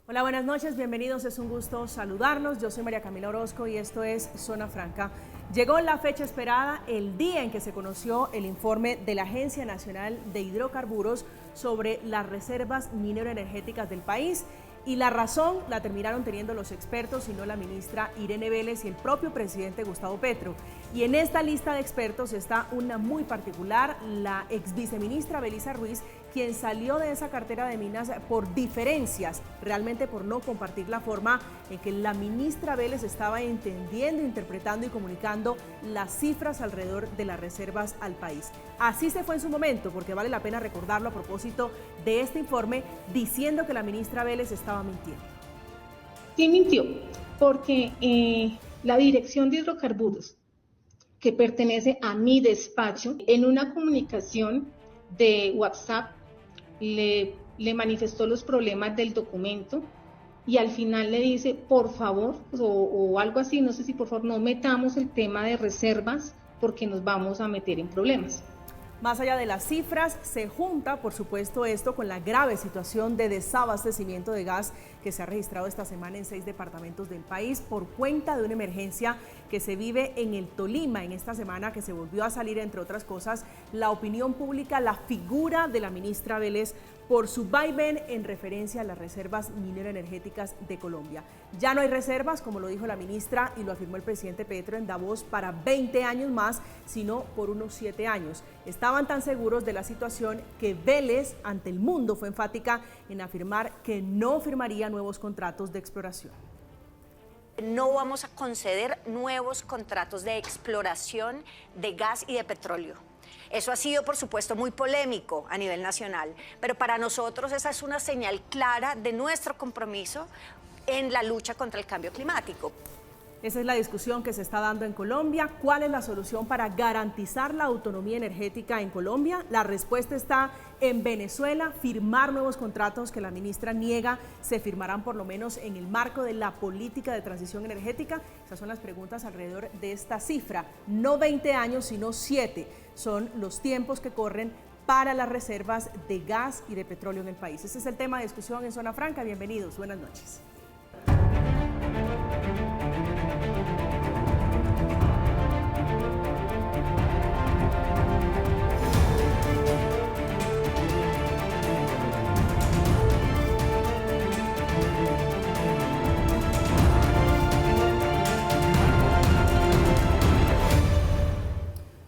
Hola, buenas noches, bienvenidos, es un gusto saludarlos. Yo soy María Camila Orozco y esto es Zona Franca. Llegó la fecha esperada, el día en que se conoció el informe de la Agencia Nacional de Hidrocarburos sobre las reservas minero-energéticas del país. Y la razón la terminaron teniendo los expertos y no la ministra Irene Vélez y el propio presidente Gustavo Petro. Y en esta lista de expertos está una muy particular, la ex viceministra Belisa Ruiz, quien salió de esa cartera de minas por diferencias, realmente por no compartir la forma en que la ministra Vélez estaba entendiendo, interpretando y comunicando las cifras alrededor de las reservas al país. Así se fue en su momento, porque vale la pena recordarlo a propósito de este informe, diciendo que la ministra Vélez estaba mintiendo. Sí mintió, porque la Dirección de Hidrocarburos, que pertenece a mi despacho, en una comunicación de WhatsApp le manifestó los problemas del documento y al final le dice, por favor, o algo así, no sé si por favor no metamos el tema de reservas porque nos vamos a meter en problemas. Más allá de las cifras, se junta, por supuesto, esto con la grave situación de desabastecimiento de gas que se ha registrado esta semana en 6 departamentos del país por cuenta de una emergencia que se vive en el Tolima en esta semana, que se volvió a salir, entre otras cosas, la opinión pública, la figura de la ministra Vélez por su vaivén en referencia a las reservas minero-energéticas de Colombia. Ya no hay reservas, como lo dijo la ministra y lo afirmó el presidente Petro en Davos, para 20 años más, sino por unos 7 años. Estaban tan seguros de la situación que Vélez, ante el mundo, fue enfática en afirmar que no firmaría nuevos contratos de exploración. No vamos a conceder nuevos contratos de exploración de gas y de petróleo. Eso ha sido, por supuesto, muy polémico a nivel nacional, pero para nosotros esa es una señal clara de nuestro compromiso en la lucha contra el cambio climático. Esa es la discusión que se está dando en Colombia. ¿Cuál es la solución para garantizar la autonomía energética en Colombia? La respuesta está en Venezuela. Firmar nuevos contratos que la ministra niega se firmarán por lo menos en el marco de la política de transición energética. Esas son las preguntas alrededor de esta cifra. No 20 años, sino 7 son los tiempos que corren para las reservas de gas y de petróleo en el país. Ese es el tema de discusión en Zona Franca. Bienvenidos, buenas noches.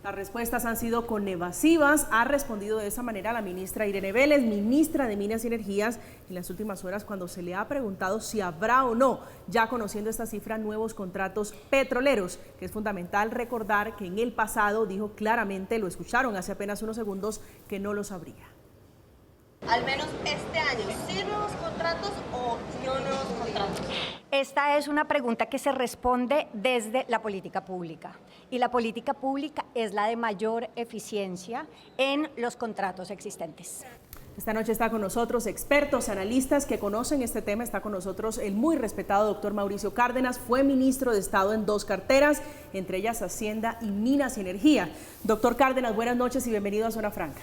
Las respuestas han sido con evasivas. Ha respondido de esa manera la ministra Irene Vélez, ministra de Minas y Energías, en las últimas horas cuando se le ha preguntado si habrá o no, ya conociendo esta cifra, nuevos contratos petroleros, que es fundamental recordar que en el pasado dijo claramente, lo escucharon hace apenas unos segundos, que no los habría. Al menos este año, ¿sí nuevos contratos o no nuevos contratos? Esta es una pregunta que se responde desde la política pública. Y la política pública es la de mayor eficiencia en los contratos existentes. Esta noche está con nosotros expertos, analistas que conocen este tema. Está con nosotros el muy respetado doctor Mauricio Cárdenas, fue ministro de Estado en 2 carteras, entre ellas Hacienda y Minas y Energía. Doctor Cárdenas, buenas noches y bienvenido a Zona Franca.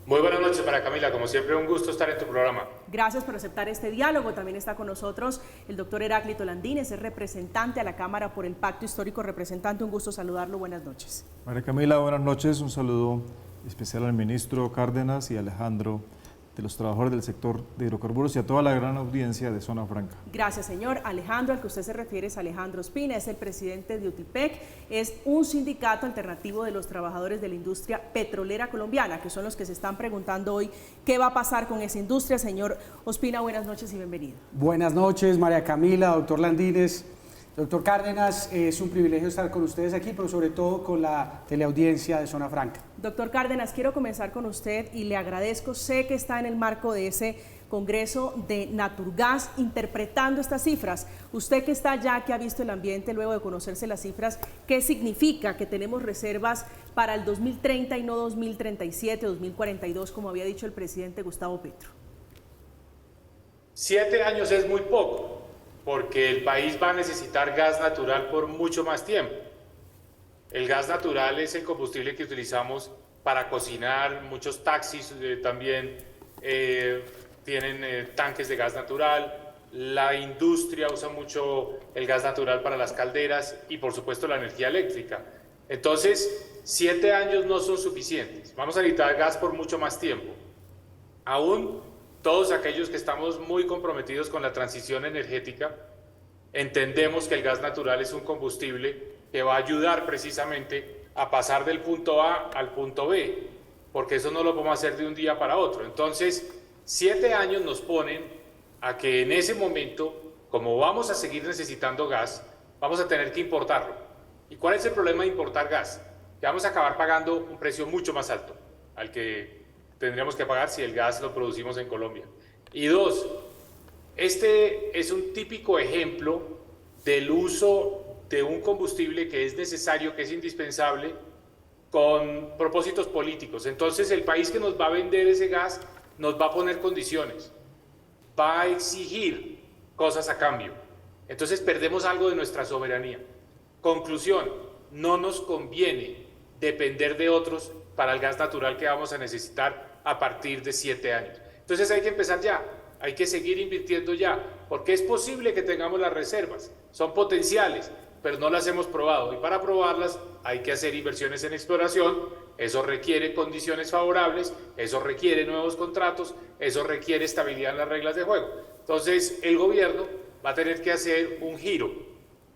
Muy buenas noches, María Camila. Como siempre, un gusto estar en tu programa. Gracias por aceptar este diálogo. También está con nosotros el doctor Heráclito Landines, es representante a la Cámara por el Pacto Histórico. Representante, un gusto saludarlo. Buenas noches. María Camila, buenas noches. Un saludo especial al ministro Cárdenas y a Alejandro, de los trabajadores del sector de hidrocarburos y a toda la gran audiencia de Zona Franca. Gracias, señor. Alejandro, al que usted se refiere es Alejandro Ospina, es el presidente de UTIPEC, es un sindicato alternativo de los trabajadores de la industria petrolera colombiana, que son los que se están preguntando hoy qué va a pasar con esa industria. Señor Ospina, buenas noches y bienvenido. Buenas noches, María Camila, doctor Landines. Doctor Cárdenas, es un privilegio estar con ustedes aquí, pero sobre todo con la teleaudiencia de Zona Franca. Doctor Cárdenas, quiero comenzar con usted y le agradezco, sé que está en el marco de ese Congreso de Naturgas interpretando estas cifras. Usted que está allá, que ha visto el ambiente luego de conocerse las cifras, ¿qué significa que tenemos reservas para el 2030 y no 2037, 2042, como había dicho el presidente Gustavo Petro? 7 años es muy poco, porque el país va a necesitar gas natural por mucho más tiempo. El gas natural es el combustible que utilizamos para cocinar, muchos taxis también tienen tanques de gas natural. La industria usa mucho el gas natural para las calderas y por supuesto la energía eléctrica. Entonces, 7 años no son suficientes. Vamos a necesitar gas por mucho más tiempo. Aún todos aquellos que estamos muy comprometidos con la transición energética, entendemos que el gas natural es un combustible que va a ayudar precisamente a pasar del punto A al punto B, porque eso no lo podemos hacer de un día para otro. Entonces, 7 años nos ponen a que en ese momento, como vamos a seguir necesitando gas, vamos a tener que importarlo. ¿Y cuál es el problema de importar gas? Que vamos a acabar pagando un precio mucho más alto al que tendríamos que pagar si el gas lo producimos en Colombia. Y 2, este es un típico ejemplo del uso de un combustible que es necesario, que es indispensable, con propósitos políticos. Entonces el país que nos va a vender ese gas nos va a poner condiciones, va a exigir cosas a cambio. Entonces perdemos algo de nuestra soberanía. Conclusión, no nos conviene depender de otros para el gas natural que vamos a necesitar a partir de 7 años. Entonces hay que empezar ya, hay que seguir invirtiendo ya, porque es posible que tengamos las reservas, son potenciales, pero no las hemos probado, y para probarlas hay que hacer inversiones en exploración. Eso requiere condiciones favorables, eso requiere nuevos contratos, eso requiere estabilidad en las reglas de juego. Entonces el gobierno va a tener que hacer un giro,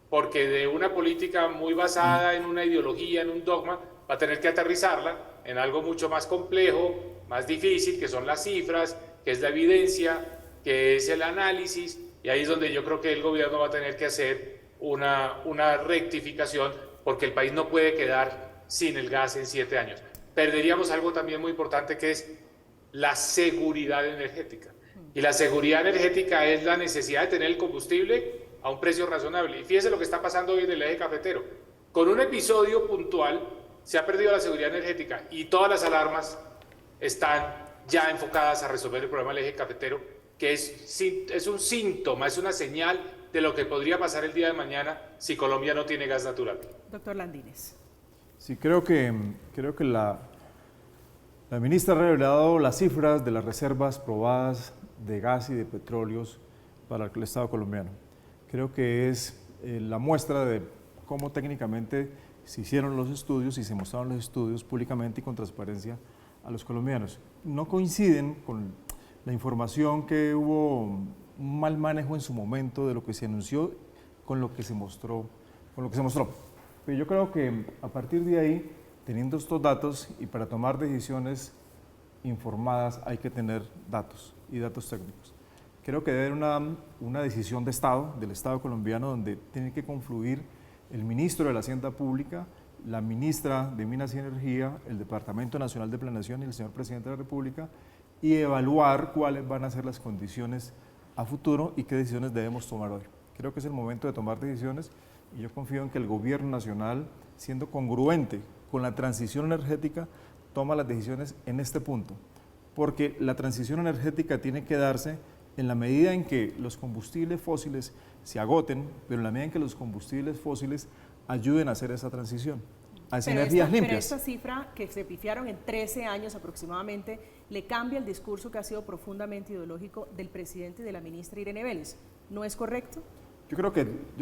porque de una política muy basada en una ideología, en un dogma, va a tener que aterrizarla en algo mucho más complejo, más difícil, que son las cifras, que es la evidencia, que es el análisis, y ahí es donde yo creo que el gobierno va a tener que hacer una rectificación, porque el país no puede quedar sin el gas en 7 años. Perderíamos algo también muy importante, que es la seguridad energética. Y la seguridad energética es la necesidad de tener el combustible a un precio razonable. Y fíjese lo que está pasando hoy en el eje cafetero. Con un episodio puntual se ha perdido la seguridad energética y todas las alarmas están ya enfocadas a resolver el problema del eje cafetero, que es un síntoma, es una señal de lo que podría pasar el día de mañana si Colombia no tiene gas natural. Doctor Landines. Sí, creo que la ministra ha revelado las cifras de las reservas probadas de gas y de petróleos para el Estado colombiano. Creo que es la muestra de cómo técnicamente se hicieron los estudios y se mostraron los estudios públicamente y con transparencia a los colombianos. No coinciden con la información que hubo un mal manejo en su momento de lo que se anunció con lo que se mostró. Pero yo creo que a partir de ahí, teniendo estos datos y para tomar decisiones informadas hay que tener datos y datos técnicos. Creo que debe haber una decisión de Estado, del Estado colombiano, donde tiene que confluir el ministro de la Hacienda Pública, la ministra de Minas y Energía, el Departamento Nacional de Planeación y el señor Presidente de la República, y evaluar cuáles van a ser las condiciones a futuro y qué decisiones debemos tomar hoy. Creo que es el momento de tomar decisiones y yo confío en que el gobierno nacional, siendo congruente con la transición energética, toma las decisiones en este punto, porque la transición energética tiene que darse en la medida en que los combustibles fósiles se agoten, pero en la medida en que los combustibles fósiles ayuden a hacer esa transición, a esas energías limpias. Pero esta cifra que se pifiaron en 13 años aproximadamente, le cambia el discurso que ha sido profundamente ideológico del presidente y de la ministra Irene Vélez. ¿No es correcto? Yo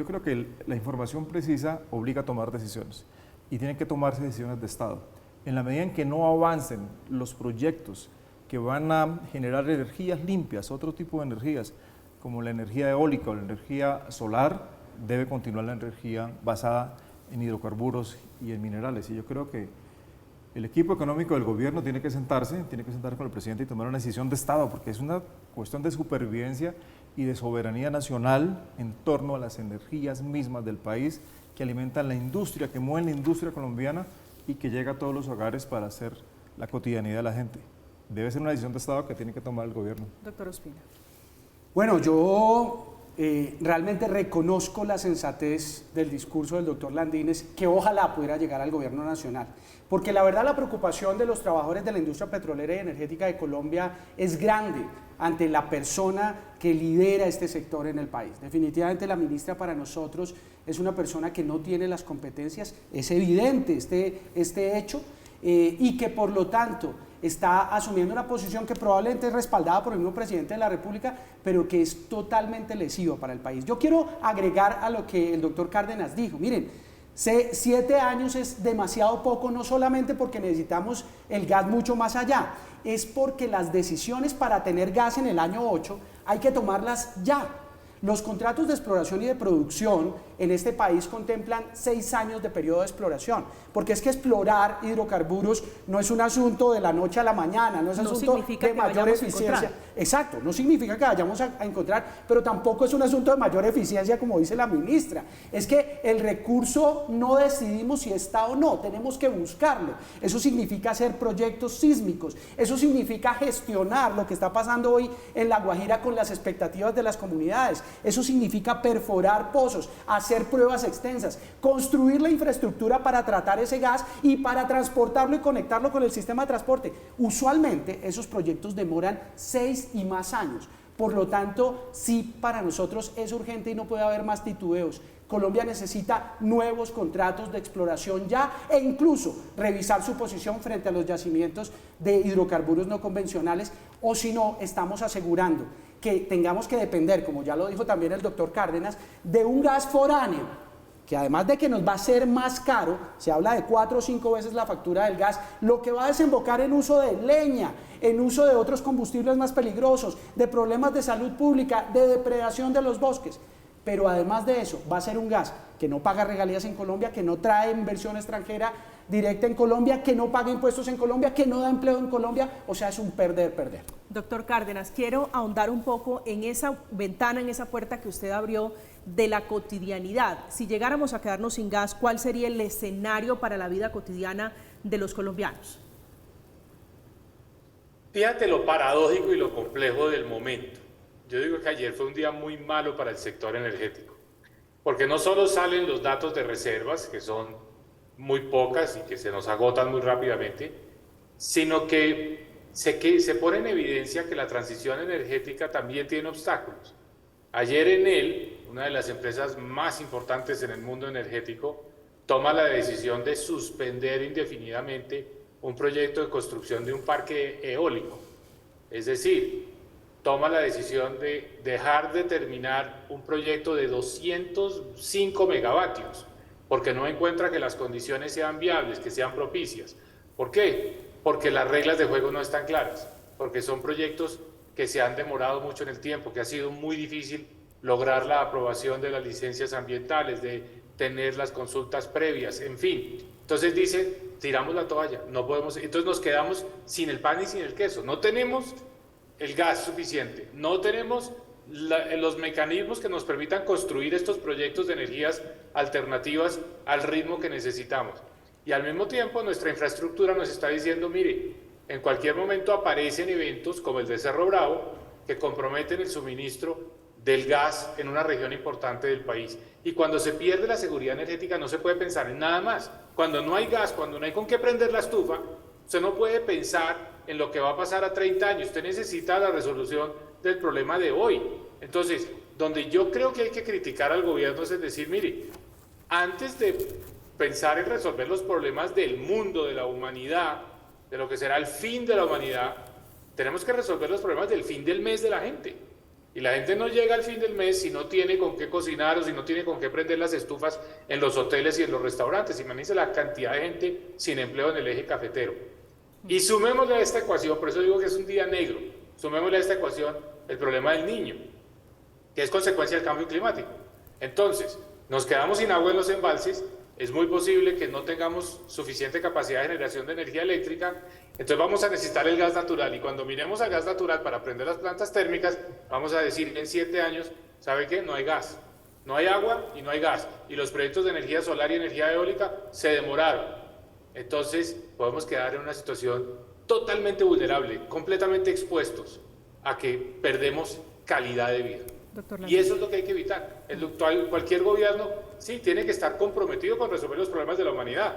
creo que la información precisa obliga a tomar decisiones y tienen que tomarse decisiones de Estado. En la medida en que no avancen los proyectos que van a generar energías limpias, otro tipo de energías, como la energía eólica o la energía solar, debe continuar la energía basada en hidrocarburos y en minerales. Y yo creo que el equipo económico del gobierno tiene que sentarse con el presidente y tomar una decisión de Estado, porque es una cuestión de supervivencia y de soberanía nacional en torno a las energías mismas del país que alimentan la industria, que mueven la industria colombiana y que llega a todos los hogares para hacer la cotidianidad de la gente. Debe ser una decisión de Estado que tiene que tomar el gobierno. Doctor Ospina. Bueno, yo realmente reconozco la sensatez del discurso del doctor Landines, que ojalá pudiera llegar al gobierno nacional, porque la verdad la preocupación de los trabajadores de la industria petrolera y energética de Colombia es grande ante la persona que lidera este sector en el país. Definitivamente la ministra para nosotros es una persona que no tiene las competencias, es evidente este hecho, y que por lo tanto está asumiendo una posición que probablemente es respaldada por el mismo presidente de la República, pero que es totalmente lesiva para el país. Yo quiero agregar a lo que el doctor Cárdenas dijo. Miren, 7 años es demasiado poco, no solamente porque necesitamos el gas mucho más allá, es porque las decisiones para tener gas en el año 8 hay que tomarlas ya. Los contratos de exploración y de producción en este país contemplan 6 años de periodo de exploración, porque es que explorar hidrocarburos no es un asunto de la noche a la mañana, no es un asunto de mayor eficiencia. Exacto, no significa que vayamos a encontrar, pero tampoco es un asunto de mayor eficiencia, como dice la ministra. Es que el recurso no decidimos si está o no, tenemos que buscarlo. Eso significa hacer proyectos sísmicos, eso significa gestionar lo que está pasando hoy en La Guajira con las expectativas de las comunidades. Eso significa perforar pozos, hacer pruebas extensas, construir la infraestructura para tratar ese gas y para transportarlo y conectarlo con el sistema de transporte. Usualmente esos proyectos demoran 6 y más años. Por lo tanto, sí, para nosotros es urgente y no puede haber más titubeos. Colombia necesita nuevos contratos de exploración ya e incluso revisar su posición frente a los yacimientos de hidrocarburos no convencionales, o si no, estamos asegurando que tengamos que depender, como ya lo dijo también el doctor Cárdenas, de un gas foráneo, que además de que nos va a ser más caro, se habla de 4 o 5 veces la factura del gas, lo que va a desembocar en uso de leña, en uso de otros combustibles más peligrosos, de problemas de salud pública, de depredación de los bosques. Pero además de eso, va a ser un gas que no paga regalías en Colombia, que no trae inversión extranjera directa en Colombia, que no paga impuestos en Colombia, que no da empleo en Colombia, o sea, es un perder-perder. Doctor Cárdenas, quiero ahondar un poco en esa ventana, en esa puerta que usted abrió de la cotidianidad. Si llegáramos a quedarnos sin gas, ¿cuál sería el escenario para la vida cotidiana de los colombianos? Fíjate lo paradójico y lo complejo del momento. Yo digo que ayer fue un día muy malo para el sector energético, porque no solo salen los datos de reservas, que son muy pocas y que se nos agotan muy rápidamente, sino que se pone en evidencia que la transición energética también tiene obstáculos. Ayer Enel, una de las empresas más importantes en el mundo energético, toma la decisión de suspender indefinidamente un proyecto de construcción de un parque eólico. Es decir, toma la decisión de dejar de terminar un proyecto de 205 megavatios, porque no encuentra que las condiciones sean viables, que sean propicias. ¿Por qué? Porque las reglas de juego no están claras, porque son proyectos que se han demorado mucho en el tiempo, que ha sido muy difícil lograr la aprobación de las licencias ambientales, de tener las consultas previas, en fin. Entonces dice, tiramos la toalla, no podemos, entonces nos quedamos sin el pan y sin el queso, no tenemos el gas suficiente, no tenemos los mecanismos que nos permitan construir estos proyectos de energías alternativas al ritmo que necesitamos. Y al mismo tiempo nuestra infraestructura nos está diciendo, mire, en cualquier momento aparecen eventos como el de Cerro Bravo que comprometen el suministro del gas en una región importante del país. Y cuando se pierde la seguridad energética no se puede pensar en nada más. Cuando no hay gas, cuando no hay con qué prender la estufa, usted no puede pensar en lo que va a pasar a 30 años. Usted necesita la resolución del problema de hoy. Entonces, donde yo creo que hay que criticar al gobierno es decir, mire, antes de pensar en resolver los problemas del mundo, de la humanidad, de lo que será el fin de la humanidad, tenemos que resolver los problemas del fin del mes de la gente. Y la gente no llega al fin del mes si no tiene con qué cocinar o si no tiene con qué prender las estufas en los hoteles y en los restaurantes. Imagínense la cantidad de gente sin empleo en el eje cafetero. Y sumémosle a esta ecuación, por eso digo que es un día negro, sumémosle a esta ecuación el problema del niño, que es consecuencia del cambio climático. Entonces, nos quedamos sin agua en los embalses, es muy posible que no tengamos suficiente capacidad de generación de energía eléctrica, entonces vamos a necesitar el gas natural, y cuando miremos al gas natural para prender las plantas térmicas, vamos a decir en 7 años, ¿sabe qué? No hay gas, no hay agua y no hay gas, y los proyectos de energía solar y energía eólica se demoraron. Entonces podemos quedar en una situación totalmente vulnerable, completamente expuestos a que perdemos calidad de vida. Y eso es lo que hay que evitar. Cualquier gobierno sí tiene que estar comprometido con resolver los problemas de la humanidad,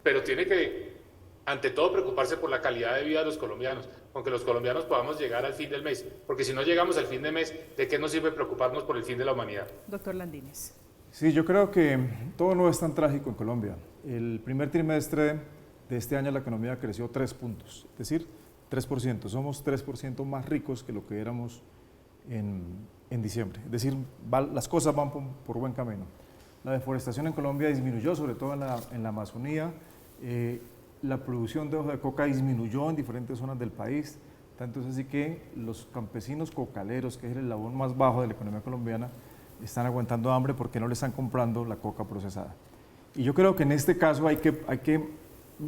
pero tiene que, ante todo, preocuparse por la calidad de vida de los colombianos, aunque los colombianos podamos llegar al fin del mes, porque si no llegamos al fin del mes, ¿de qué nos sirve preocuparnos por el fin de la humanidad? Doctor Landines. Sí, yo creo que todo no es tan trágico en Colombia. El primer trimestre de este año la economía creció 3 puntos, es decir, 3%. Somos 3% más ricos que lo que éramos en diciembre. Es decir, las cosas van por buen camino. La deforestación en Colombia disminuyó, sobre todo en la Amazonía. La producción de hoja de coca disminuyó en diferentes zonas del país. Tanto es así que los campesinos cocaleros, que es el eslabón más bajo de la economía colombiana, están aguantando hambre porque no le están comprando la coca procesada. Y yo creo que en este caso hay que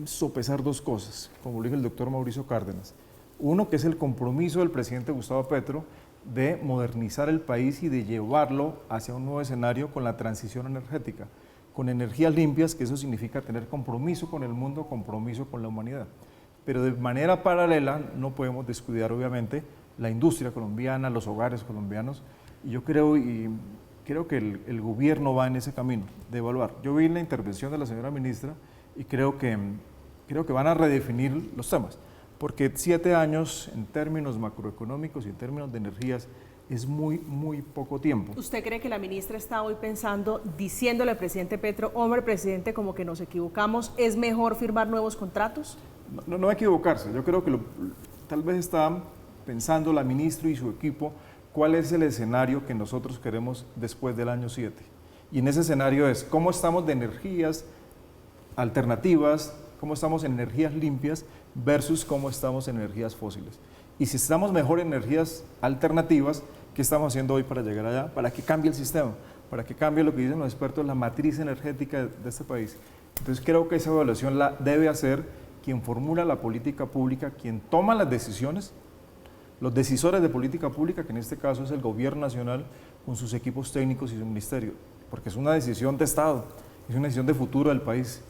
sopesar dos cosas, como lo dijo el doctor Mauricio Cárdenas. Uno, que es el compromiso del presidente Gustavo Petro de modernizar el país y de llevarlo hacia un nuevo escenario con la transición energética, con energías limpias, que eso significa tener compromiso con el mundo, compromiso con la humanidad. Pero de manera paralela no podemos descuidar obviamente la industria colombiana, los hogares colombianos, y yo creo que el gobierno va en ese camino de evaluar. Yo vi la intervención de la señora ministra y creo que van a redefinir los temas, porque 7 años en términos macroeconómicos y en términos de energías es muy poco tiempo. ¿Usted cree que la ministra está hoy pensando, diciéndole al presidente Petro, hombre, presidente, como que nos equivocamos, es mejor firmar nuevos contratos? No equivocarse, yo creo que tal vez está pensando la ministra y su equipo cuál es el escenario que nosotros queremos después del año 7. Y en ese escenario es cómo estamos de energías alternativas, cómo estamos en energías limpias versus cómo estamos en energías fósiles. Y si estamos mejor en energías alternativas, ¿qué estamos haciendo hoy para llegar allá? Para que cambie el sistema, para que cambie lo que dicen los expertos, la matriz energética de este país. Entonces creo que esa evaluación la debe hacer quien formula la política pública, quien toma las decisiones, los decisores de política pública, que en este caso es el gobierno nacional con sus equipos técnicos y su ministerio, porque es una decisión de Estado, es una decisión de futuro del país.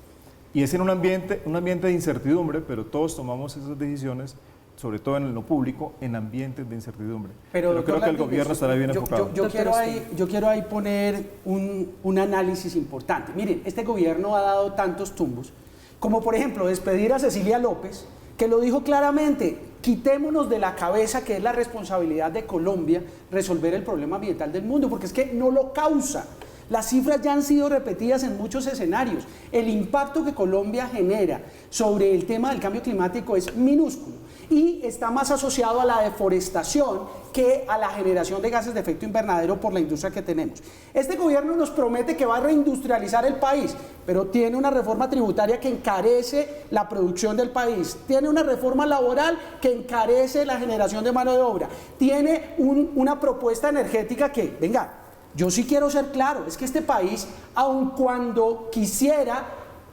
Y es en un ambiente de incertidumbre, pero todos tomamos esas decisiones, sobre todo en lo público, en ambientes de incertidumbre. Pero creo que el gobierno estará bien enfocado. Yo quiero ahí poner un análisis importante. Miren, este gobierno ha dado tantos tumbos, como por ejemplo despedir a Cecilia López, que lo dijo claramente: quitémonos de la cabeza que es la responsabilidad de Colombia resolver el problema ambiental del mundo, porque es que no lo causa. Las cifras ya han sido repetidas en muchos escenarios. El impacto que Colombia genera sobre el tema del cambio climático es minúsculo y está más asociado a la deforestación que a la generación de gases de efecto invernadero por la industria que tenemos. Este gobierno nos promete que va a reindustrializar el país, pero tiene una reforma tributaria que encarece la producción del país, tiene una reforma laboral que encarece la generación de mano de obra, tiene una propuesta energética que, venga, yo sí quiero ser claro, es que este país, aun cuando quisiera,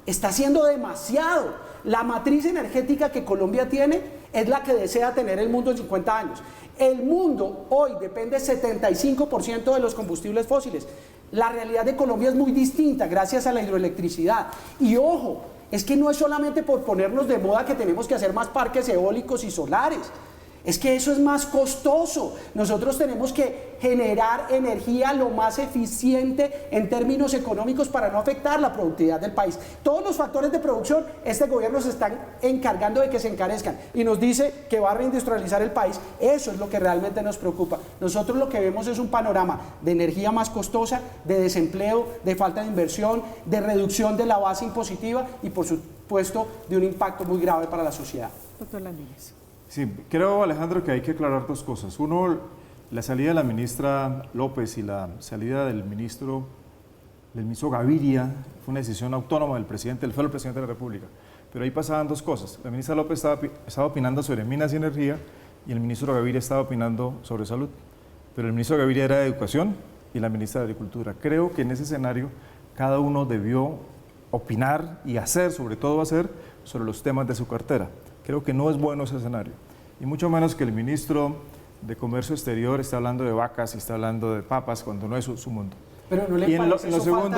está haciendo demasiado. La matriz energética que Colombia tiene es la que desea tener el mundo en 50 años. El mundo hoy depende 75% de los combustibles fósiles. La realidad de Colombia es muy distinta gracias a la hidroelectricidad. Y ojo, es que no es solamente por ponernos de moda que tenemos que hacer más parques eólicos y solares. Es que eso es más costoso. Nosotros tenemos que generar energía lo más eficiente en términos económicos para no afectar la productividad del país. Todos los factores de producción, este gobierno se está encargando de que se encarezcan y nos dice que va a reindustrializar el país. Eso es lo que realmente nos preocupa. Nosotros lo que vemos es un panorama de energía más costosa, de desempleo, de falta de inversión, de reducción de la base impositiva y por supuesto de un impacto muy grave para la sociedad. Doctor Landines. Sí, creo, Alejandro, que hay que aclarar dos cosas. Uno, la salida de la ministra López y la salida del ministro Gaviria fue una decisión autónoma del presidente, él fue el presidente de la República. Pero ahí pasaban dos cosas. La ministra López estaba opinando sobre minas y energía y el ministro Gaviria estaba opinando sobre salud. Pero el ministro Gaviria era de Educación y la ministra de Agricultura. Creo que en ese escenario cada uno debió opinar y hacer, sobre todo hacer, sobre los temas de su cartera. Creo que no es bueno ese escenario, y mucho menos que el ministro de Comercio Exterior está hablando de vacas y está hablando de papas cuando no es su mundo. Pero no le y en lo segundo,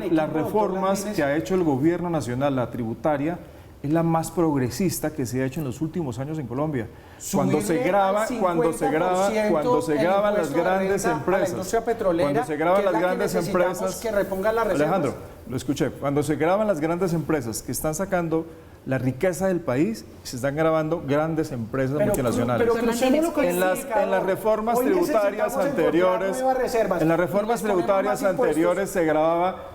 las reformas que ha hecho el gobierno nacional, la tributaria, es la más progresista que se ha hecho en los últimos años en Colombia. Cuando se graban las grandes empresas, cuando se graban las grandes empresas, que repongan las reservas. Alejandro, lo escuché, cuando se graban las grandes empresas que están sacando la riqueza del país, se están grabando grandes empresas multinacionales. En las reformas tributarias anteriores, se grababa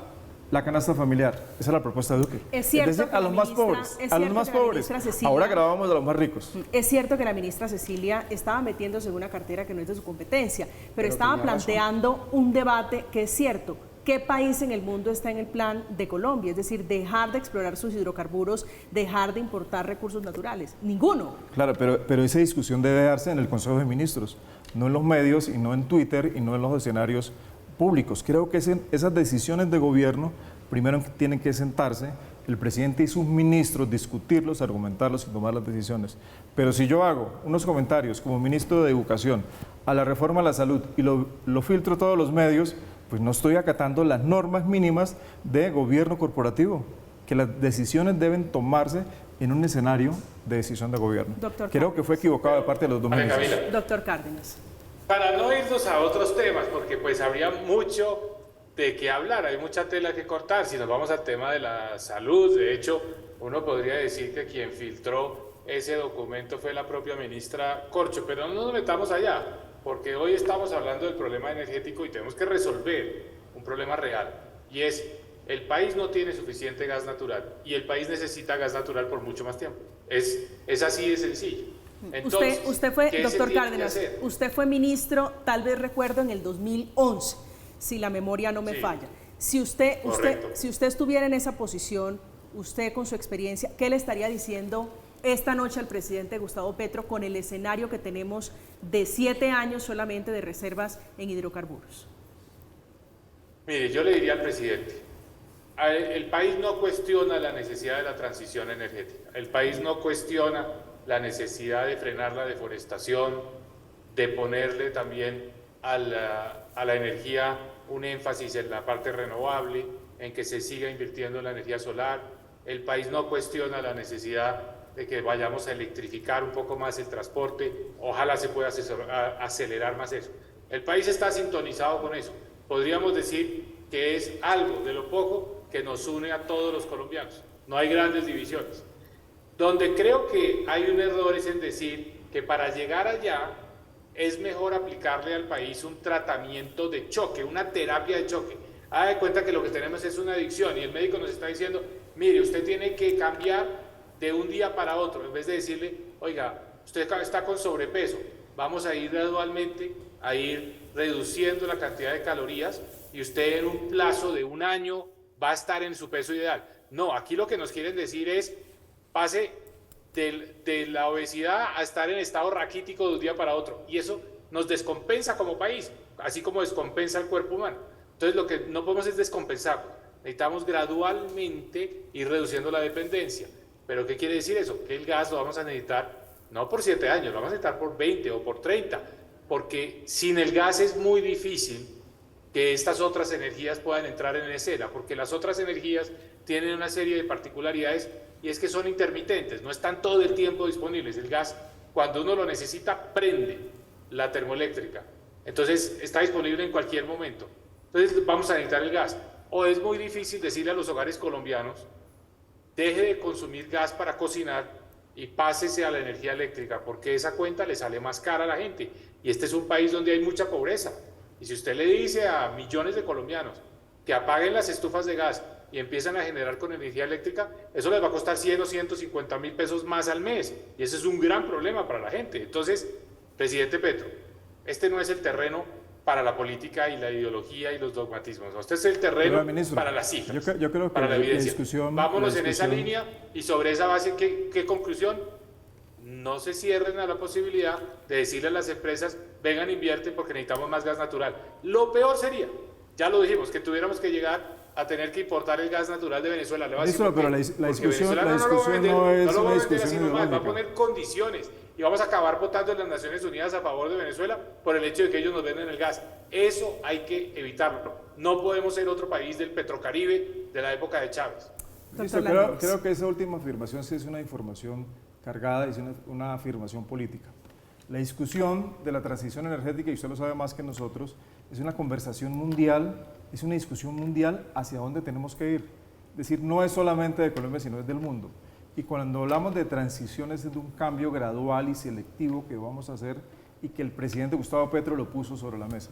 la canasta familiar. Esa es la propuesta de Duque. Es cierto decir, que a los más pobres, a los más pobres. Ahora grabamos a los más ricos. Es cierto que la ministra Cecilia estaba metiéndose en una cartera que no es de su competencia, pero estaba planteando un debate que es cierto. ¿Qué país en el mundo está en el plan de Colombia? Es decir, dejar de explorar sus hidrocarburos, dejar de importar recursos naturales. Ninguno. Claro, pero esa discusión debe darse en el Consejo de Ministros, no en los medios y no en Twitter y no en los escenarios públicos. Creo que esas decisiones de gobierno primero tienen que sentarse, el presidente y sus ministros, discutirlos, argumentarlos y tomar las decisiones. Pero si yo hago unos comentarios como ministro de Educación a la reforma a la salud y lo filtro todos los medios, pues no estoy acatando las normas mínimas de gobierno corporativo, que las decisiones deben tomarse en un escenario de decisión de gobierno. Creo que fue equivocado de parte de los dos ministros. Doctor Cárdenas. Para no irnos a otros temas, porque pues habría mucho de qué hablar, hay mucha tela que cortar. Si nos vamos al tema de la salud, de hecho, uno podría decir que quien filtró ese documento fue la propia ministra Corcho, pero no nos metamos allá, porque hoy estamos hablando del problema energético y tenemos que resolver un problema real, y es, el país no tiene suficiente gas natural, y el país necesita gas natural por mucho más tiempo. Es así de sencillo. Entonces, usted fue, doctor Cárdenas, usted fue ministro, tal vez recuerdo, en el 2011, si la memoria no me falla. Si usted estuviera en esa posición, usted con su experiencia, ¿qué le estaría diciendo esta noche al presidente Gustavo Petro con el escenario que tenemos de 7 años solamente de reservas en hidrocarburos? Mire, yo le diría al presidente, el país no cuestiona la necesidad de la transición energética, el país no cuestiona la necesidad de frenar la deforestación, de ponerle también a la energía un énfasis en la parte renovable, en que se siga invirtiendo en la energía solar. El país no cuestiona la necesidad de que vayamos a electrificar un poco más el transporte, ojalá se pueda acelerar más eso. El país está sintonizado con eso. Podríamos decir que es algo de lo poco que nos une a todos los colombianos. No hay grandes divisiones. Donde creo que hay un error es en decir que para llegar allá es mejor aplicarle al país un tratamiento de choque, una terapia de choque. Haga de cuenta que lo que tenemos es una adicción y el médico nos está diciendo, mire, usted tiene que cambiar de un día para otro, en vez de decirle, oiga, usted está con sobrepeso, vamos a ir gradualmente a ir reduciendo la cantidad de calorías y usted en un plazo de 1 año va a estar en su peso ideal. No, aquí lo que nos quieren decir es, pase de la obesidad a estar en estado raquítico de un día para otro. Y eso nos descompensa como país, así como descompensa el cuerpo humano. Entonces lo que no podemos es descompensarlo. Necesitamos gradualmente ir reduciendo la dependencia. ¿Pero qué quiere decir eso? Que el gas lo vamos a necesitar no por 7 años, lo vamos a necesitar por 20 o por 30. Porque sin el gas es muy difícil que estas otras energías puedan entrar en escena, porque las otras energías tienen una serie de particularidades y es que son intermitentes, no están todo el tiempo disponibles. El gas, cuando uno lo necesita, prende la termoeléctrica. Entonces, está disponible en cualquier momento. Entonces, vamos a necesitar el gas. O es muy difícil decirle a los hogares colombianos, deje de consumir gas para cocinar y pásese a la energía eléctrica, porque esa cuenta le sale más cara a la gente. Y este es un país donde hay mucha pobreza. Y si usted le dice a millones de colombianos que apaguen las estufas de gas y empiezan a generar con energía eléctrica, eso les va a costar 100 o 150 mil pesos más al mes. Y ese es un gran problema para la gente. Entonces, presidente Petro, este no es el terreno para la política y la ideología y los dogmatismos. Este es el terreno para las cifras, yo creo que para la evidencia. Vámonos en esa línea y sobre esa base, ¿qué conclusión? No se cierren a la posibilidad de decirle a las empresas, vengan, invierten porque necesitamos más gas natural. Lo peor sería, ya lo dijimos, que tuviéramos que llegar a tener que importar el gas natural de Venezuela. Le va a decir, pero la discusión no es una discusión ideológica. Va a poner condiciones y vamos a acabar votando en las Naciones Unidas a favor de Venezuela por el hecho de que ellos nos venden el gas. Eso hay que evitarlo. No podemos ser otro país del Petrocaribe de la época de Chávez. Creo que esa última afirmación sí es una información cargada, es una afirmación política. La discusión de la transición energética, y usted lo sabe más que nosotros, es una conversación mundial, es una discusión mundial hacia dónde tenemos que ir. Es decir, no es solamente de Colombia, sino es del mundo. Y cuando hablamos de transiciones es de un cambio gradual y selectivo que vamos a hacer y que el presidente Gustavo Petro lo puso sobre la mesa.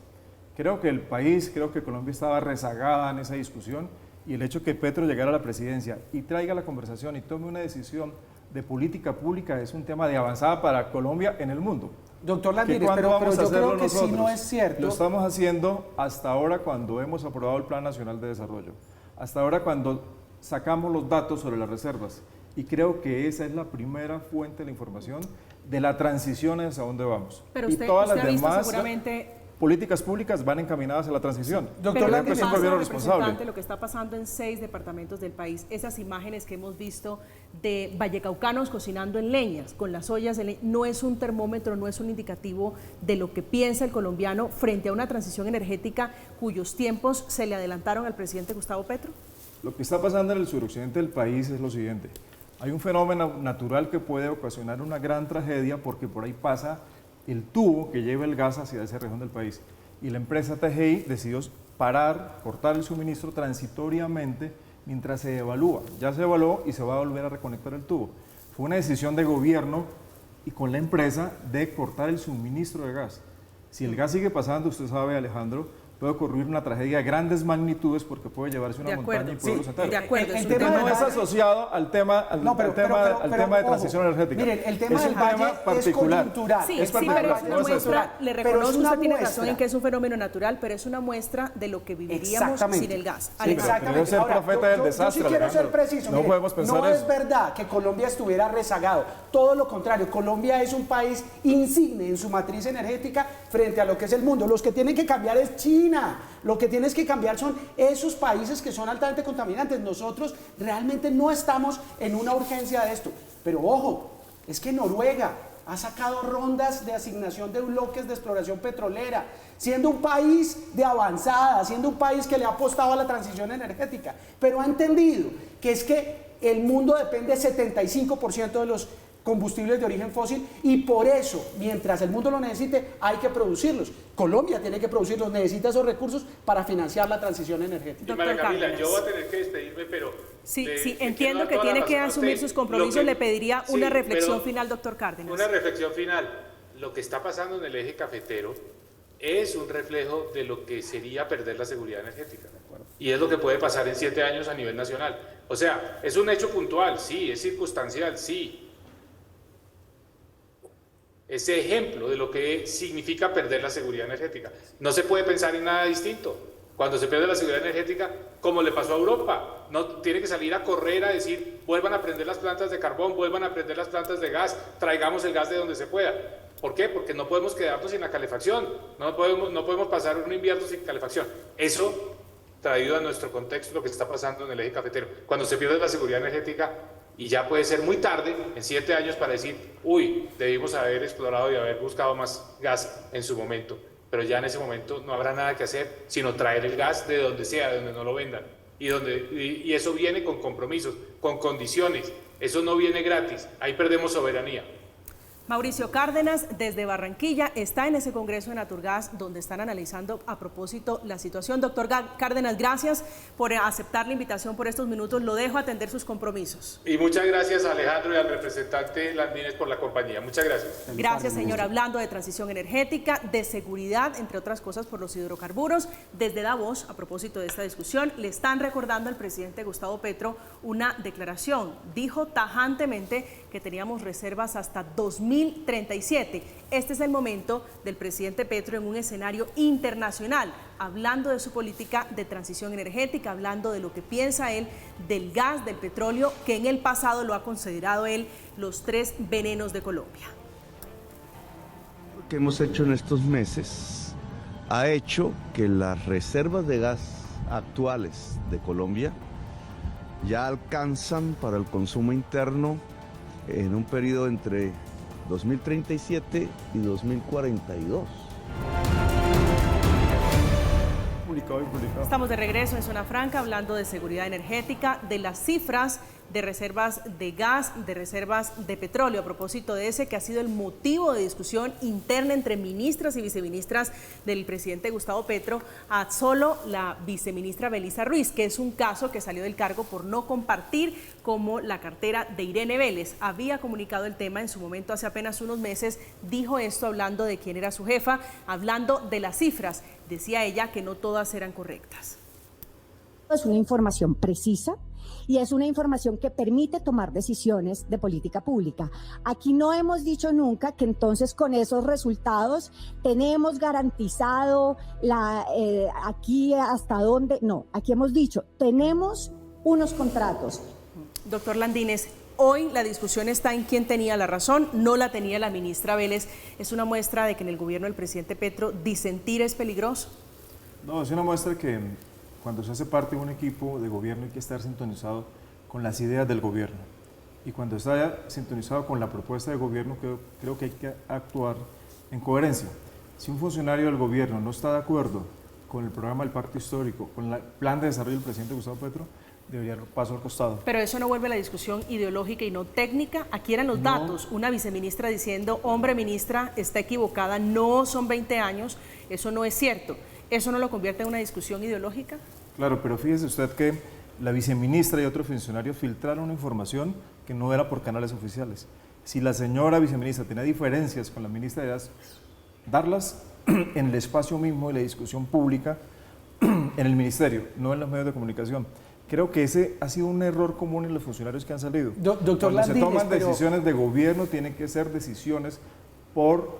Creo que el país, creo que Colombia estaba rezagada en esa discusión y el hecho que Petro llegara a la presidencia y traiga la conversación y tome una decisión de política pública es un tema de avanzada para Colombia en el mundo. Doctor Landines, pero yo creo que sí no es cierto. Lo estamos haciendo hasta ahora cuando hemos aprobado el Plan Nacional de Desarrollo, hasta ahora cuando sacamos los datos sobre las reservas, y creo que esa es la primera fuente de la información de la transición hacia dónde vamos. Pero y todas las ha visto demás seguramente políticas públicas van encaminadas a la transición. Doctor Landines, es un gobierno responsable. Lo que está pasando en 6 departamentos del país, esas imágenes que hemos visto de vallecaucanos cocinando en leñas, con las ollas de leña, no es un termómetro, no es un indicativo de lo que piensa el colombiano frente a una transición energética cuyos tiempos se le adelantaron al presidente Gustavo Petro. Lo que está pasando en el suroccidente del país es lo siguiente. Hay un fenómeno natural que puede ocasionar una gran tragedia porque por ahí pasa el tubo que lleva el gas hacia esa región del país. Y la empresa TGI decidió parar, cortar el suministro transitoriamente mientras se evalúa. Ya se evaluó y se va a volver a reconectar el tubo. Fue una decisión de gobierno y con la empresa de cortar el suministro de gas. Si el gas sigue pasando, usted sabe, Alejandro, puede ocurrir una tragedia de grandes magnitudes porque puede llevarse una montaña y pueblos enteros. De acuerdo. El tema no es asociado al tema de transición energética. Miren, el tema del valle es coyuntural. Sí, pero es una muestra, le reconozco, usted tiene razón en que es un fenómeno natural, pero es una muestra de lo que viviríamos sin el gas. Sí, exactamente. Ser profeta del desastre, yo sí quiero ser preciso. No podemos pensar no es verdad que Colombia estuviera rezagado. Todo lo contrario, Colombia es un país insigne en su matriz energética frente a lo que es el mundo. Los que tienen que cambiar es China. Lo que tienes que cambiar son esos países que son altamente contaminantes. Nosotros realmente no estamos en una urgencia de esto. Pero ojo, es que Noruega ha sacado rondas de asignación de bloques de exploración petrolera, siendo un país de avanzada, siendo un país que le ha apostado a la transición energética, pero ha entendido que es que el mundo depende 75% de los combustibles de origen fósil y por eso, mientras el mundo lo necesite, hay que producirlos. Colombia tiene que producirlos, necesita esos recursos para financiar la transición energética. Y María Camila, yo voy a tener que despedirme, pero... Sí, entiendo que tiene que asumir sus compromisos, le pediría una reflexión final, doctor Cárdenas. Una reflexión final. Lo que está pasando en el eje cafetero es un reflejo de lo que sería perder la seguridad energética. Y es lo que puede pasar en 7 años a nivel nacional. O sea, es un hecho puntual, sí, es circunstancial, sí. Ese ejemplo de lo que significa perder la seguridad energética. No se puede pensar en nada distinto. Cuando se pierde la seguridad energética, como le pasó a Europa, no tiene que salir a correr a decir, vuelvan a prender las plantas de carbón, vuelvan a prender las plantas de gas, traigamos el gas de donde se pueda. ¿Por qué? Porque no podemos quedarnos sin la calefacción, no podemos pasar un invierno sin calefacción. Eso, traído a nuestro contexto, lo que está pasando en el eje cafetero. Cuando se pierde la seguridad energética, y ya puede ser muy tarde, en 7 años, para decir, uy, debimos haber explorado y haber buscado más gas en su momento. Pero ya en ese momento no habrá nada que hacer, sino traer el gas de donde sea, de donde no lo vendan. Y eso viene con compromisos, con condiciones. Eso no viene gratis. Ahí perdemos soberanía. Mauricio Cárdenas, desde Barranquilla, está en ese congreso de Naturgas donde están analizando a propósito la situación. Doctor Cárdenas, gracias por aceptar la invitación por estos minutos. Lo dejo atender sus compromisos. Y muchas gracias a Alejandro y al representante Landines por la compañía. Muchas gracias. Gracias, señor. Hablando de transición energética, de seguridad, entre otras cosas por los hidrocarburos, desde Davos, a propósito de esta discusión, le están recordando al presidente Gustavo Petro una declaración. Dijo tajantemente que teníamos reservas hasta 2037. Este es el momento del presidente Petro en un escenario internacional, hablando de su política de transición energética, hablando de lo que piensa él del gas, del petróleo, que en el pasado lo ha considerado él los 3 venenos de Colombia. Lo que hemos hecho en estos meses ha hecho que las reservas de gas actuales de Colombia ya alcanzan para el consumo interno en un periodo entre 2037 y 2042. Estamos de regreso en Zona Franca hablando de seguridad energética, de las cifras de reservas de gas, de reservas de petróleo, a propósito de ese que ha sido el motivo de discusión interna entre ministras y viceministras del presidente Gustavo Petro, a solo la viceministra Belisa Ruiz, que es un caso que salió del cargo por no compartir como la cartera de Irene Vélez. Había comunicado el tema en su momento hace apenas unos meses, dijo esto hablando de quién era su jefa, hablando de las cifras. Decía ella que no todas eran correctas. Es una información precisa y es una información que permite tomar decisiones de política pública. Aquí no hemos dicho nunca que entonces con esos resultados tenemos garantizado aquí hasta dónde. No, aquí hemos dicho, tenemos unos contratos. Doctor Landines, hoy la discusión está en quién tenía la razón, no la tenía la ministra Vélez. ¿Es una muestra de que en el gobierno del presidente Petro disentir es peligroso? No, es una muestra que cuando se hace parte de un equipo de gobierno hay que estar sintonizado con las ideas del gobierno. Y cuando está sintonizado con la propuesta de gobierno, creo que hay que actuar en coherencia. Si un funcionario del gobierno no está de acuerdo con el programa del Pacto Histórico, con el plan de desarrollo del presidente Gustavo Petro, debería dar paso al costado. Pero eso no vuelve a la discusión ideológica y no técnica. Aquí eran los datos. Una viceministra diciendo, hombre, ministra, está equivocada, no son 20 años, eso no es cierto. ¿Eso no lo convierte en una discusión ideológica? Claro, pero fíjese usted que la viceministra y otros funcionarios filtraron una información que no era por canales oficiales. Si la señora viceministra tenía diferencias con la ministra de Edad, darlas en el espacio mismo de la discusión pública en el ministerio, no en los medios de comunicación. Creo que ese ha sido un error común en los funcionarios que han salido. Doctor Cuando Landines, se toman decisiones de gobierno, tienen que ser decisiones por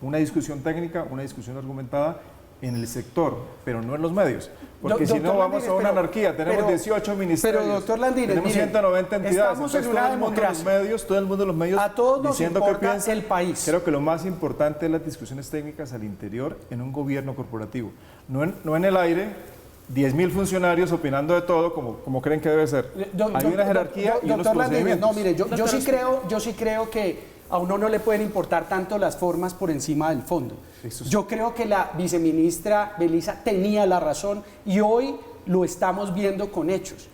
una discusión técnica, una discusión argumentada en el sector, pero no en los medios. Porque si no, vamos a una anarquía. Tenemos 18 ministerios, pero doctor Landines, tenemos 190 entidades. Estamos en una democracia. Todo el mundo de los medios a todos diciendo nos qué importa piensa. El país. Creo que lo más importante es las discusiones técnicas al interior en un gobierno corporativo. No en el aire, 10.000 funcionarios opinando de todo como creen que debe ser. Hay una jerarquía y unos procedimientos. No, mire, yo sí creo que a uno no le pueden importar tanto las formas por encima del fondo. Yo creo que la viceministra Belisa tenía la razón y hoy lo estamos viendo con hechos.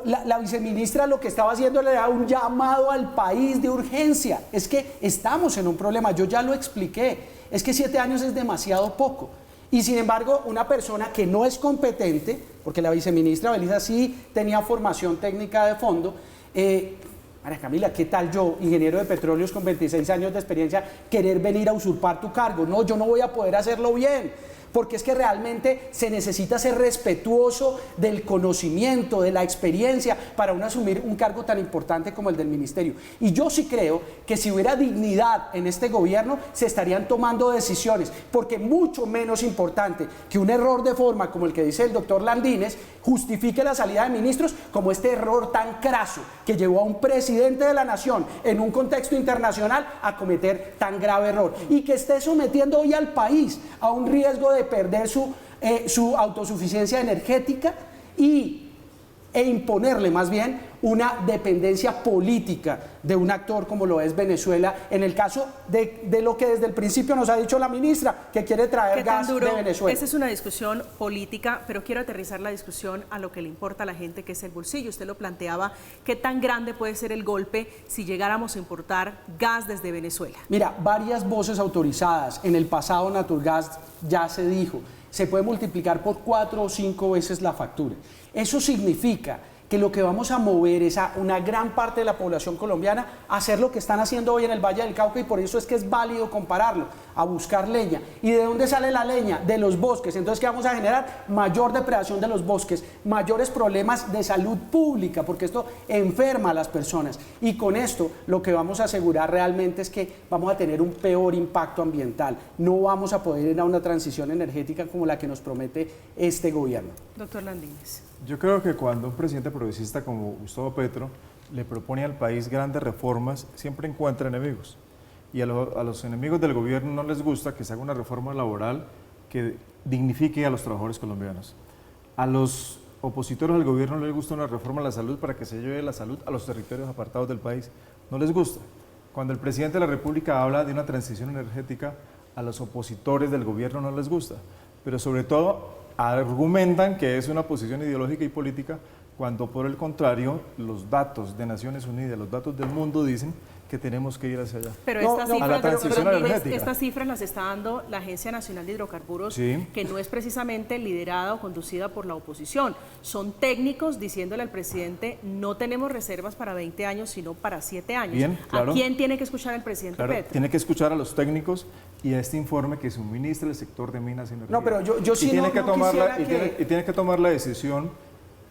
La viceministra lo que estaba haciendo le da un llamado al país de urgencia. Es que estamos en un problema, yo ya lo expliqué. Es que 7 años es demasiado poco. Y sin embargo, una persona que no es competente, porque la viceministra Belisa sí tenía formación técnica de fondo, María Camila, ¿qué tal yo, ingeniero de petróleos con 26 años de experiencia, querer venir a usurpar tu cargo? No, yo no voy a poder hacerlo bien, porque es que realmente se necesita ser respetuoso del conocimiento, de la experiencia, para uno asumir un cargo tan importante como el del ministerio. Y yo sí creo que si hubiera dignidad en este gobierno, se estarían tomando decisiones, porque mucho menos importante que un error de forma como el que dice el doctor Landines, justifique la salida de ministros como este error tan craso que llevó a un presidente de la nación en un contexto internacional a cometer tan grave error y que esté sometiendo hoy al país a un riesgo de perder su autosuficiencia energética e imponerle más bien una dependencia política de un actor como lo es Venezuela, en el caso de lo que desde el principio nos ha dicho la ministra, que quiere traer gas de Venezuela. Esa es una discusión política, pero quiero aterrizar la discusión a lo que le importa a la gente, que es el bolsillo. Usted lo planteaba, ¿qué tan grande puede ser el golpe si llegáramos a importar gas desde Venezuela? Mira, varias voces autorizadas, en el pasado Naturgas ya se dijo, se puede multiplicar por 4 o 5 veces la factura. Eso significa que lo que vamos a mover es a una gran parte de la población colombiana a hacer lo que están haciendo hoy en el Valle del Cauca, y por eso es que es válido compararlo, a buscar leña. ¿Y de dónde sale la leña? De los bosques. Entonces, ¿qué vamos a generar? Mayor depredación de los bosques, mayores problemas de salud pública, porque esto enferma a las personas. Y con esto lo que vamos a asegurar realmente es que vamos a tener un peor impacto ambiental. No vamos a poder ir a una transición energética como la que nos promete este gobierno. Doctor Landines. Yo creo que cuando un presidente progresista como Gustavo Petro le propone al país grandes reformas, siempre encuentra enemigos. Y a los enemigos del gobierno no les gusta que se haga una reforma laboral que dignifique a los trabajadores colombianos. A los opositores del gobierno no les gusta una reforma a la salud para que se lleve la salud a los territorios apartados del país. No les gusta. Cuando el presidente de la República habla de una transición energética, a los opositores del gobierno no les gusta. Pero sobre todo argumentan que es una posición ideológica y política, cuando por el contrario los datos de Naciones Unidas, los datos del mundo dicen que tenemos que ir hacia allá. Pero a la transición energética. Estas cifras las está dando la Agencia Nacional de Hidrocarburos, sí, que no es precisamente liderada o conducida por la oposición. Son técnicos diciéndole al presidente, no tenemos reservas para 20 años, sino para 7 años. Bien, claro. ¿A quién tiene que escuchar el presidente Petro? Tiene que escuchar a los técnicos y a este informe que suministra el sector de minas y energía. No, pero yo sí tiene que tomar la decisión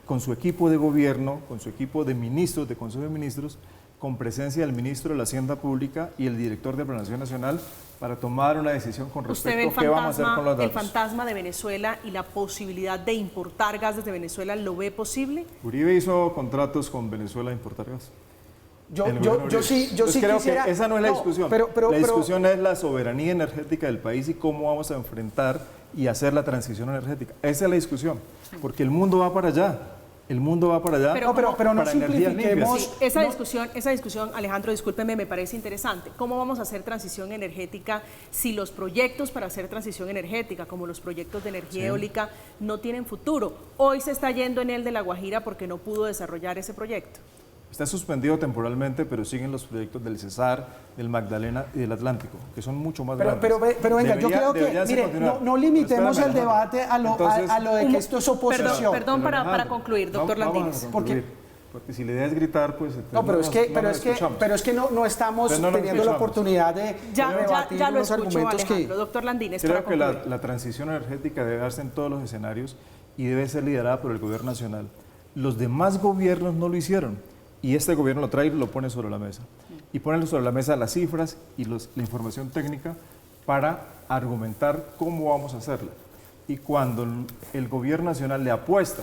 con su equipo de gobierno, con su equipo de ministros, de Consejo de Ministros, con presencia del ministro de la Hacienda Pública y el director de Planación Nacional para tomar una decisión con respecto a qué vamos a hacer con los datos. ¿El fantasma de Venezuela y la posibilidad de importar gas desde Venezuela lo ve posible? Uribe hizo contratos con Venezuela de importar gas. Yo sí creo quisiera, que esa no es la discusión. La discusión es la soberanía energética del país y cómo vamos a enfrentar y hacer la transición energética. Esa es la discusión, porque el mundo va para allá. El mundo va para allá. Pero no simplifiquemos. Sí, esa discusión, Alejandro, discúlpeme, me parece interesante. ¿Cómo vamos a hacer transición energética si los proyectos para hacer transición energética, como los proyectos de energía eólica, no tienen futuro? Hoy se está yendo en el de La Guajira porque no pudo desarrollar ese proyecto. Está suspendido temporalmente, pero siguen los proyectos del Cesar, del Magdalena y del Atlántico, que son mucho más grandes. Pero venga, yo creo que, mire, no limitemos el debate a lo de que esto es oposición. Perdón para concluir, doctor Landines. Porque si la idea es gritar, pues... No, pero es que no estamos teniendo la oportunidad de debatir los argumentos que... Doctor Landines, creo que la transición energética debe darse en todos los escenarios y debe ser liderada por el gobierno nacional. Los demás gobiernos no lo hicieron. Y este gobierno lo trae y lo pone sobre la mesa. Y pone sobre la mesa las cifras y la información técnica para argumentar cómo vamos a hacerla. Y cuando el gobierno nacional le apuesta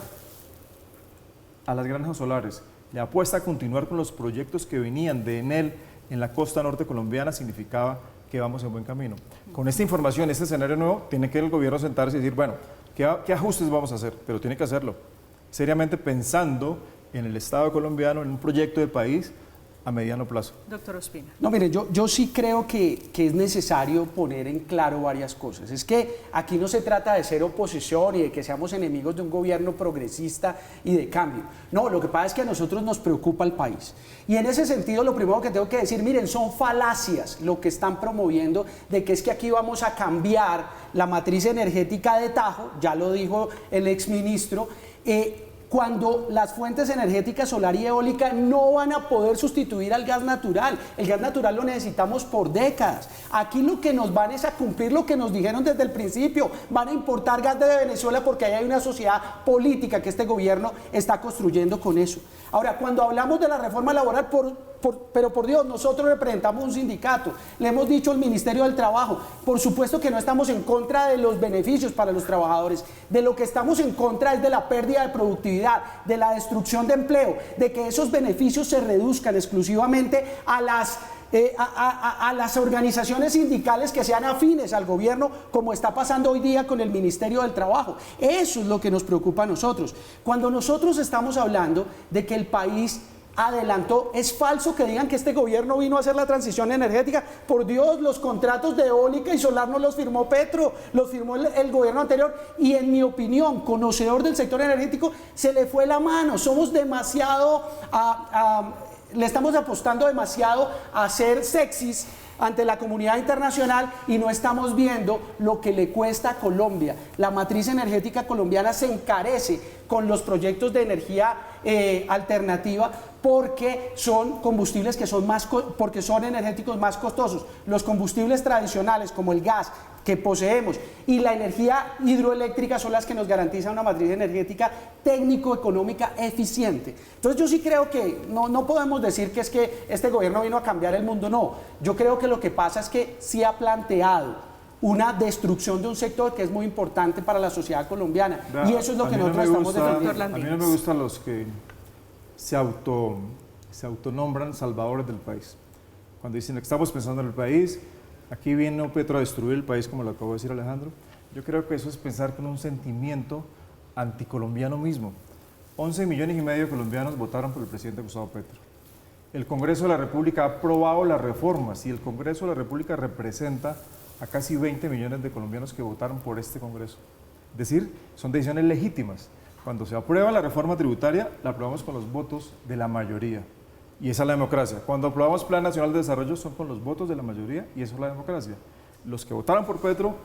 a las granjas solares, le apuesta a continuar con los proyectos que venían de Enel en la costa norte colombiana, significaba que vamos en buen camino. Con esta información, este escenario nuevo, tiene que el gobierno sentarse y decir, bueno, ¿qué ajustes vamos a hacer? Pero tiene que hacerlo seriamente pensando en el Estado colombiano, en un proyecto de país a mediano plazo. Doctor Ospina. No, mire, yo sí creo que es necesario poner en claro varias cosas. Es que aquí no se trata de ser oposición y de que seamos enemigos de un gobierno progresista y de cambio. No, lo que pasa es que a nosotros nos preocupa el país. Y en ese sentido, lo primero que tengo que decir, miren, son falacias lo que están promoviendo de que es que aquí vamos a cambiar la matriz energética de tajo, ya lo dijo el exministro, cuando las fuentes energéticas solar y eólica no van a poder sustituir al gas natural. El gas natural lo necesitamos por décadas. Aquí lo que nos van es a cumplir lo que nos dijeron desde el principio. Van a importar gas de Venezuela porque ahí hay una sociedad política que este gobierno está construyendo con eso. Ahora, cuando hablamos de la reforma laboral, pero por Dios, nosotros representamos un sindicato, le hemos dicho al Ministerio del Trabajo, por supuesto que no estamos en contra de los beneficios para los trabajadores, de lo que estamos en contra es de la pérdida de productividad, de la destrucción de empleo, de que esos beneficios se reduzcan exclusivamente a las organizaciones sindicales que sean afines al gobierno, como está pasando hoy día con el Ministerio del Trabajo. Eso es lo que nos preocupa a nosotros. Cuando nosotros estamos hablando de que el país adelantó, es falso que digan que este gobierno vino a hacer la transición energética. Por Dios, los contratos de eólica y solar no los firmó Petro, los firmó el gobierno anterior, y en mi opinión, conocedor del sector energético, se le fue la mano. Somos demasiado le estamos apostando demasiado a ser sexys ante la comunidad internacional y no estamos viendo lo que le cuesta a Colombia. La matriz energética colombiana se encarece con los proyectos de energía alternativa porque son combustibles que son porque son energéticos más costosos. Los combustibles tradicionales como el gas que poseemos y la energía hidroeléctrica son las que nos garantizan una matriz energética técnico-económica eficiente. Entonces yo sí creo que no podemos decir que es que este gobierno vino a cambiar el mundo, no. Yo creo que lo que pasa es que sí ha planteado una destrucción de un sector que es muy importante para la sociedad colombiana. Y eso es lo que nosotros estamos defendiendo. A mí no me gustan los que se autonombran salvadores del país. Cuando dicen que estamos pensando en el país, aquí viene Petro a destruir el país, como lo acabo de decir Alejandro. Yo creo que eso es pensar con un sentimiento anticolombiano mismo. 11,5 millones de colombianos votaron por el presidente Gustavo Petro. El Congreso de la República ha aprobado las reformas y el Congreso de la República representa a casi 20 millones de colombianos que votaron por este Congreso. Es decir, son decisiones legítimas. Cuando se aprueba la reforma tributaria, la aprobamos con los votos de la mayoría. Y esa es la democracia. Cuando aprobamos Plan Nacional de Desarrollo son con los votos de la mayoría y eso es la democracia. Los que votaron por Petro,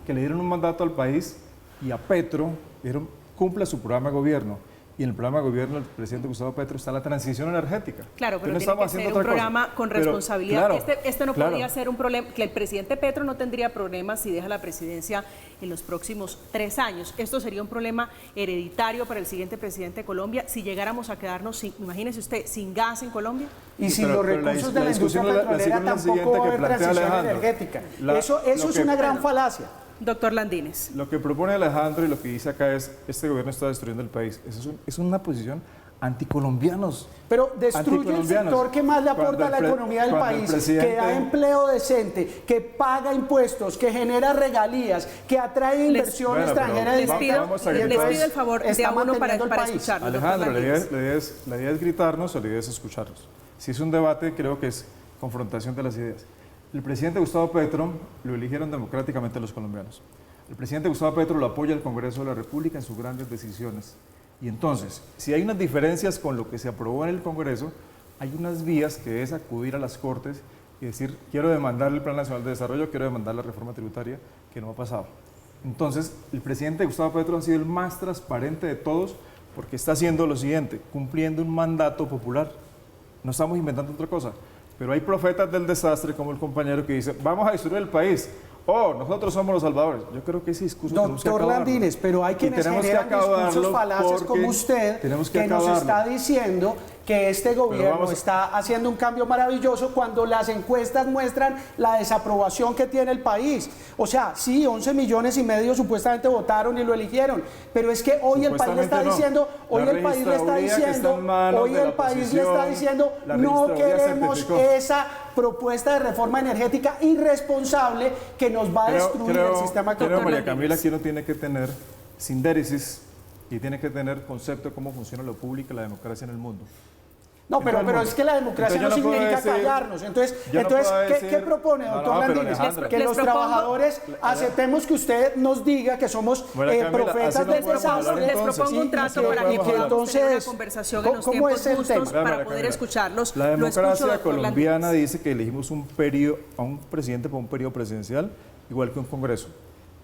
que le dieron un mandato al país y a Petro, dijeron cumpla su programa de gobierno. Y en el programa de gobierno del presidente Gustavo Petro está la transición energética. Claro, pero no tiene que ser un programa con responsabilidad. Claro, este no claro. podría ser un problema, que el presidente Petro no tendría problemas si deja la presidencia en los próximos 3 años. Esto sería un problema hereditario para el siguiente presidente de Colombia si llegáramos a quedarnos, imagínese usted, sin gas en Colombia. Y sin los recursos de la industria petrolera tampoco va a haber transición energética. Eso es una gran falacia. Doctor Landines. Lo que propone Alejandro y lo que dice acá es, este gobierno está destruyendo el país. Es una posición anticolombianos. Pero destruye el sector que más le aporta a la economía del país, que da empleo decente, que paga impuestos, que genera regalías, que atrae inversión extranjera. Les pido el favor de a uno para escucharlo. Alejandro, la idea es gritarnos o la idea es escucharnos. Si es un debate, creo que es confrontación de las ideas. El presidente Gustavo Petro lo eligieron democráticamente los colombianos. El presidente Gustavo Petro lo apoya el Congreso de la República en sus grandes decisiones. Y entonces, si hay unas diferencias con lo que se aprobó en el Congreso, hay unas vías que es acudir a las Cortes y decir, quiero demandar el Plan Nacional de Desarrollo, quiero demandar la reforma tributaria, que no ha pasado. Entonces, el presidente Gustavo Petro ha sido el más transparente de todos porque está haciendo lo siguiente, cumpliendo un mandato popular. No estamos inventando otra cosa. Pero hay profetas del desastre, como el compañero que dice, vamos a destruir el país. Oh, nosotros somos los salvadores. Yo creo que ese discurso tenemos que acabarlo. Doctor Landines, pero hay quienes generan discursos falaces como usted, que nos está diciendo que este gobierno está haciendo un cambio maravilloso cuando las encuestas muestran la desaprobación que tiene el país. O sea, sí, 11,5 millones supuestamente votaron y lo eligieron, pero es que hoy el país le está diciendo, no queremos esa propuesta de reforma energética irresponsable que nos va a destruir el sistema económico. Pero María Camila aquí no tiene que tener síntesis y tiene que tener concepto de cómo funciona lo público y la democracia en el mundo. No, pero es que la democracia no significa callarnos. Entonces ¿qué propone, doctor Landines? Que los trabajadores aceptemos que usted nos diga que somos profetas del desastre. Les propongo un trato para que podamos tener una conversación en los tiempos justos para poder escucharlos. La democracia colombiana dice que elegimos a un presidente para un periodo presidencial, igual que un Congreso.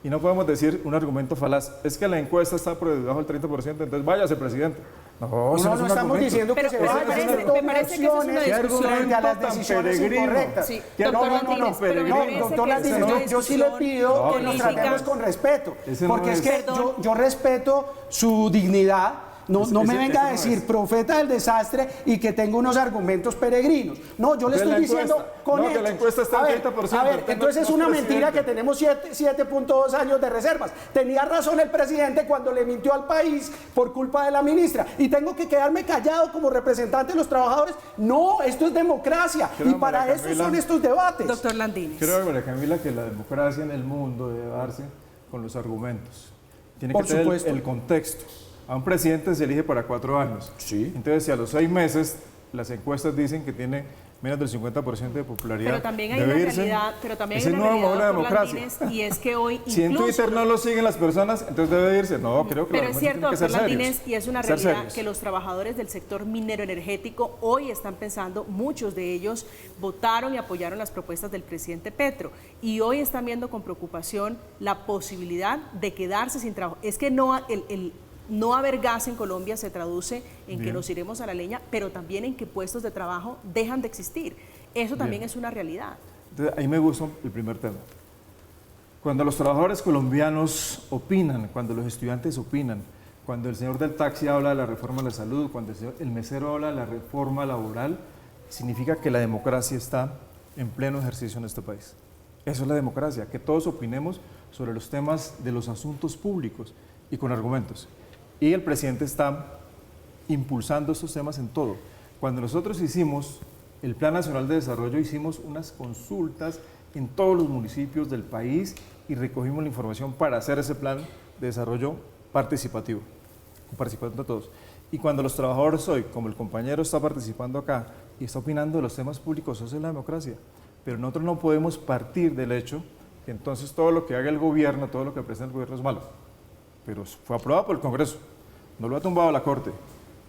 Y no podemos decir un argumento falaz, es que la encuesta está por debajo del 30%, entonces váyase, presidente. No estamos diciendo que se vaya, me parece que eso es una discusión a las decisiones incorrectas. Sí, doctor Landines, yo sí le pido que nos tratemos con respeto, porque es que yo respeto su dignidad. No me venga a decir profeta del desastre y que tengo unos argumentos peregrinos. No, yo le estoy diciendo con hechos. La encuesta está al 30%. A ver, entonces es una mentira que tenemos 7.2 años de reservas. Tenía razón el presidente cuando le mintió al país por culpa de la ministra. ¿Y tengo que quedarme callado como representante de los trabajadores? No, esto es democracia. Y para eso son estos debates. Doctor Landines. Creo, María Camila, que la democracia en el mundo debe darse con los argumentos. Tiene que tener el contexto. A un presidente se elige para 4 años. Sí. Entonces, si a los 6 meses las encuestas dicen que tiene menos del 50% de popularidad, pero también hay una realidad, Landines, y es que hoy si en Twitter no lo siguen las personas, entonces debe irse. No, creo que pero es cierto, doctor Landines, y es una realidad que los trabajadores del sector minero energético hoy están pensando, muchos de ellos votaron y apoyaron las propuestas del presidente Petro, y hoy están viendo con preocupación la posibilidad de quedarse sin trabajo. Es que no haber gas en Colombia se traduce en que nos iremos a la leña, pero también en que puestos de trabajo dejan de existir. Eso también es una realidad. Entonces, ahí me gusta el primer tema. Cuando los trabajadores colombianos opinan, cuando los estudiantes opinan, cuando el señor del taxi habla de la reforma de la salud, cuando el mesero habla de la reforma laboral, significa que la democracia está en pleno ejercicio en este país. Eso es la democracia, que todos opinemos sobre los temas de los asuntos públicos y con argumentos. Y el presidente está impulsando estos temas en todo. Cuando nosotros hicimos el Plan Nacional de Desarrollo, hicimos unas consultas en todos los municipios del país y recogimos la información para hacer ese plan de desarrollo participativo, participando a todos. Y cuando los trabajadores hoy, como el compañero está participando acá y está opinando de los temas públicos, eso es la democracia. Pero nosotros no podemos partir del hecho que entonces todo lo que haga el gobierno, todo lo que presenta el gobierno es malo. Pero fue aprobado por el Congreso, no lo ha tumbado la Corte.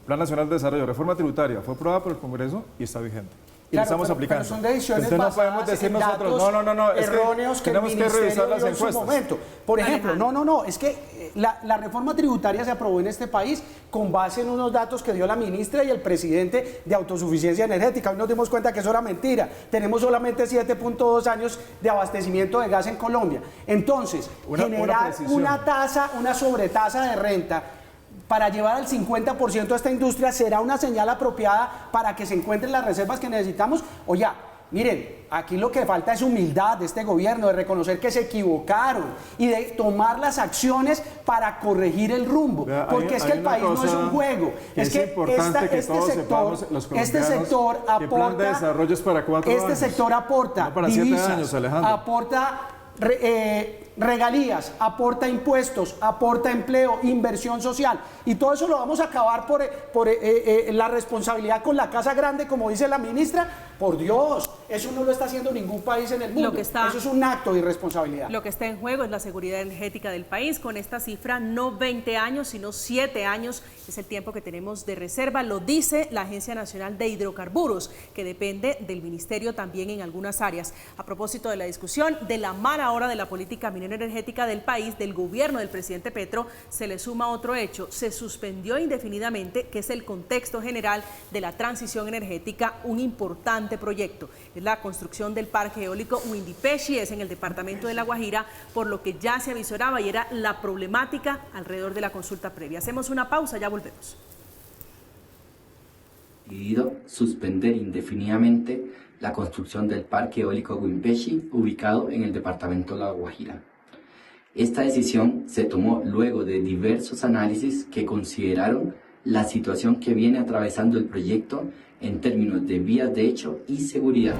Plan Nacional de Desarrollo, reforma tributaria, fue aprobada por el Congreso y está vigente. Y Claro, lo estamos pero aplicando. son decisiones Entonces no podemos basadas decir en nosotros, datos no, es erróneos que el tenemos que ministerio revisar las dio en su encuestas. momento. Por ejemplo, no, es que la reforma tributaria se aprobó en este país con base en unos datos que dio la ministra y el presidente de autosuficiencia energética. Hoy nos dimos cuenta que eso era mentira. Tenemos solamente 7.2 años de abastecimiento de gas en Colombia. Entonces, generar una tasa, una sobretasa de renta para llevar al 50% a esta industria será una señal apropiada para que se encuentren las reservas que necesitamos. O ya, miren, aquí lo que falta es humildad de este gobierno, de reconocer que se equivocaron y de tomar las acciones para corregir el rumbo. Porque es que el país no es un juego. Es que este sector aporta divisas, aporta regalías, aporta impuestos, aporta empleo, inversión social, y todo eso lo vamos a acabar por la responsabilidad con la casa grande, como dice la ministra. Por Dios, eso no lo está haciendo ningún país en el mundo. Eso es un acto de irresponsabilidad. Lo que está en juego es la seguridad energética del país. Con esta cifra, no 20 años, sino 7 años es el tiempo que tenemos de reserva. Lo dice la Agencia Nacional de Hidrocarburos, que depende del ministerio también en algunas áreas. A propósito de la discusión de la mala hora de la política minera energética del país, del gobierno del presidente Petro, se le suma otro hecho. Se suspendió indefinidamente, que es el contexto general de la transición energética, un importante proyecto. Es la construcción del parque eólico Windipesi, es en el departamento de La Guajira, por lo que ya se avisoraba y era la problemática alrededor de la consulta previa. Hacemos una pausa, ya volvemos. Decidido suspender indefinidamente la construcción del parque eólico Windipesi, ubicado en el departamento de La Guajira. Esta decisión se tomó luego de diversos análisis que consideraron la situación que viene atravesando el proyecto en términos de vías de hecho y seguridad.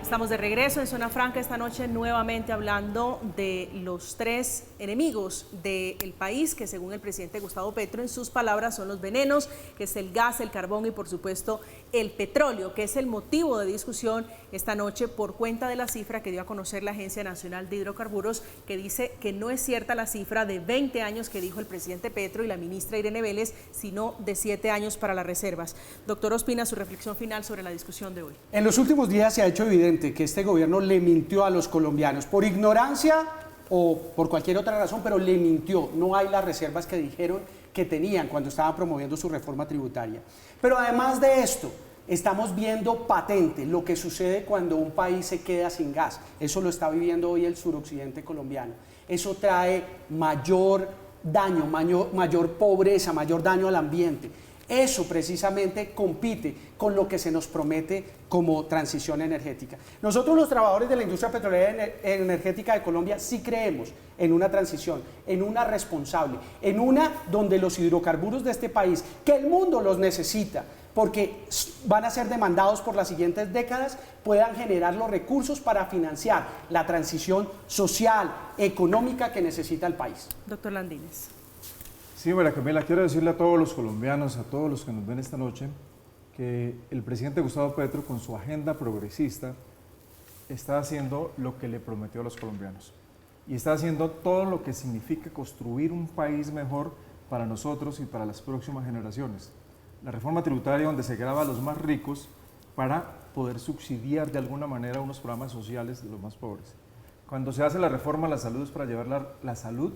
Estamos de regreso en Zona Franca esta noche, nuevamente hablando de los 3 enemigos del país, que según el presidente Gustavo Petro, en sus palabras, son los venenos, que es el gas, el carbón y por supuesto el petróleo, que es el motivo de discusión esta noche por cuenta de la cifra que dio a conocer la Agencia Nacional de Hidrocarburos, que dice que no es cierta la cifra de 20 años que dijo el presidente Petro y la ministra Irene Vélez, sino de 7 años para las reservas. Doctor Ospina, su reflexión final sobre la discusión de hoy. En los últimos días se ha hecho evidente que este gobierno le mintió a los colombianos por ignorancia o por cualquier otra razón, pero le mintió. No hay las reservas que dijeron que tenían cuando estaban promoviendo su reforma tributaria. Pero además de esto, estamos viendo patente lo que sucede cuando un país se queda sin gas. Eso lo está viviendo hoy el suroccidente colombiano. Eso trae mayor daño, mayor pobreza, mayor daño al ambiente. Eso precisamente compite con lo que se nos promete como transición energética. Nosotros los trabajadores de la industria petrolera energética de Colombia sí creemos en una transición, en una responsable, en una donde los hidrocarburos de este país, que el mundo los necesita, porque van a ser demandados por las siguientes décadas, puedan generar los recursos para financiar la transición social, económica que necesita el país. Doctor Landines. Sí, María Camila, quiero decirle a todos los colombianos, a todos los que nos ven esta noche, que el presidente Gustavo Petro, con su agenda progresista, está haciendo lo que le prometió a los colombianos. Y está haciendo todo lo que significa construir un país mejor para nosotros y para las próximas generaciones. La reforma tributaria, donde se grava a los más ricos para poder subsidiar de alguna manera unos programas sociales de los más pobres. Cuando se hace la reforma a la salud es para llevar la salud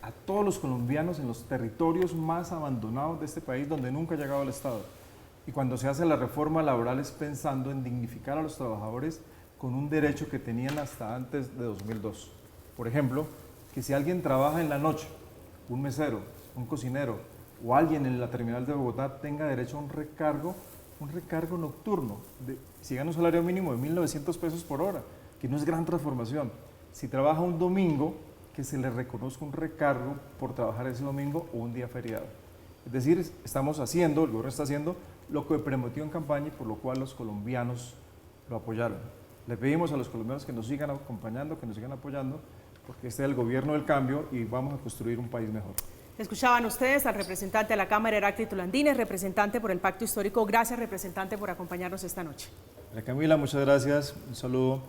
a todos los colombianos en los territorios más abandonados de este país donde nunca ha llegado el Estado. Y cuando se hace la reforma laboral es pensando en dignificar a los trabajadores con un derecho que tenían hasta antes de 2002. Por ejemplo, que si alguien trabaja en la noche, un mesero, un cocinero o alguien en la terminal de Bogotá tenga derecho a un recargo nocturno, si gana un salario mínimo de 1.900 pesos por hora, que no es gran transformación. Si trabaja un domingo, que se le reconozca un recargo por trabajar ese domingo o un día feriado. Es decir, estamos haciendo, el gobierno está haciendo lo que prometió en campaña y por lo cual los colombianos lo apoyaron. Le pedimos a los colombianos que nos sigan acompañando, que nos sigan apoyando, porque este es el gobierno del cambio y vamos a construir un país mejor. Escuchaban ustedes al representante de la Cámara, Heráclito Landines, representante por el Pacto Histórico. Gracias, representante, por acompañarnos esta noche. Camila, muchas gracias. Un saludo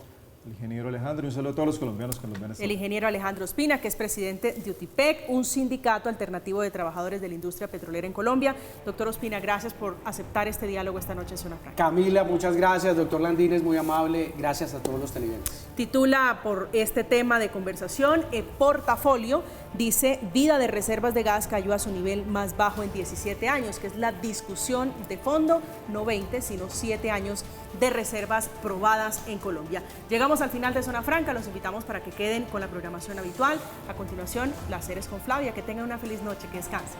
el ingeniero Alejandro, y un saludo a todos los colombianos que nos ven. El ingeniero Alejandro Espina, que es presidente de UTIPEC, un sindicato alternativo de trabajadores de la industria petrolera en Colombia. Doctor Ospina, gracias por aceptar este diálogo esta noche en Zona Franca. Camila, muchas gracias. Doctor Landines, muy amable. Gracias a todos los televidentes. Titula por este tema de conversación, Portafolio, dice, vida de reservas de gas cayó a su nivel más bajo en 17 años, que es la discusión de fondo, no 20, sino 7 años de reservas probadas en Colombia. Llegamos al final de Zona Franca, los invitamos para que queden con la programación habitual. A continuación, Las Series con Flavia. Que tengan una feliz noche, que descansen.